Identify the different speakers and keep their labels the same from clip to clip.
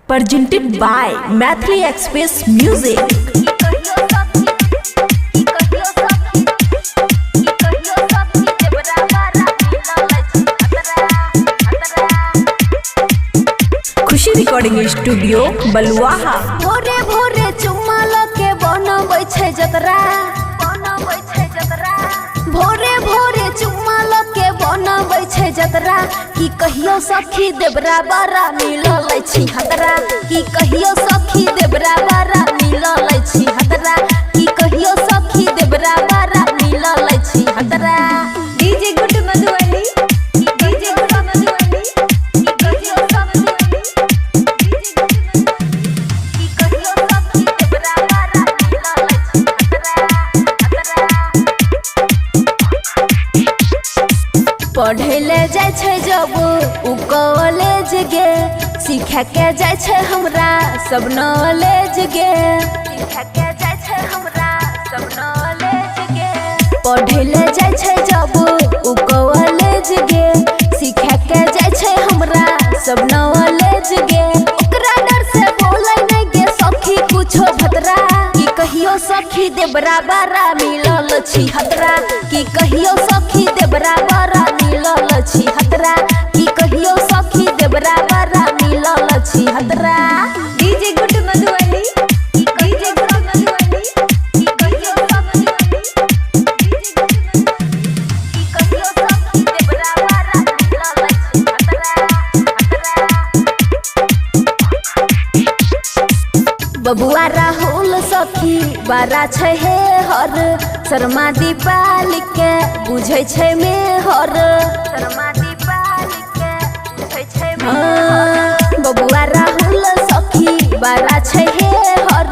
Speaker 1: presented by Mathli Express Music. Khushi recording studio Baluaha.
Speaker 2: भोरे भोरे चुम्मा लगे बनबै छै जतरा, भोरे भोरे चुम्मा लगे बनबै छै जतरा। की कहियो सखी देवरा बारा मिलल छी हतरा, की कहियो सखी देवरा बारा मिलल छी हतरा, की कहियो सखी देवरा बारा मिलल छी हतरा। DJ good Madhubani, DJ good Madhubani, की कहियो सखी पढ़े ले जाय छै जब उ कॉलेज गे, सीखे के जाय छै हमरा सब नॉलेज गे, सीखे के जाय छै हमरा सब नॉलेज गे। पढ़े ले जाय छै जब उ कॉलेज गे, सीखे के जाय छै हमरा सब नॉलेज गे। ओकरा डर से बोलै नै गे सखी कुछो भतरा, की कहियो सखी देवरा बारा मिलल छी हतरा, की कहियो सखी देवरा बारा मिलल छी हतरा, की कहियो सखी देवरा बारा मिलल छी हतरा। DJ good Madhubani, DJ good Madhubani, की कहियो सखी की कहियो सखी देवरा बारा मिलल छी हतरा। बबुआ राहुल सखी बारा छै हे हर, शर्मा दीपाली के बुझै छै मेहर, शर्मा दीपाली के बुझै छै मेहर। बबुआ राहुल सखी बारा छै हे हर,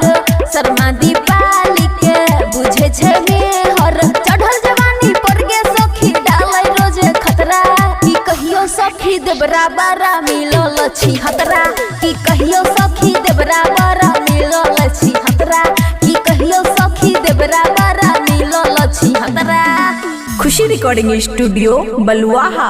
Speaker 2: शर्मा दीपाली के बुझै छै मेहर। चढ़ल जवानी पर गे सखी डालै रोजे खतरा, की कहियो सखी देवरा बारा मिलल छी हतरा, की कहियो सखी देवरा बारा मिलल छी हतरा, की कहियो सखी देवरा बारा मिलल छी हतरा।
Speaker 1: खुशी रिकॉर्डिंग स्टूडियो बलुआहा।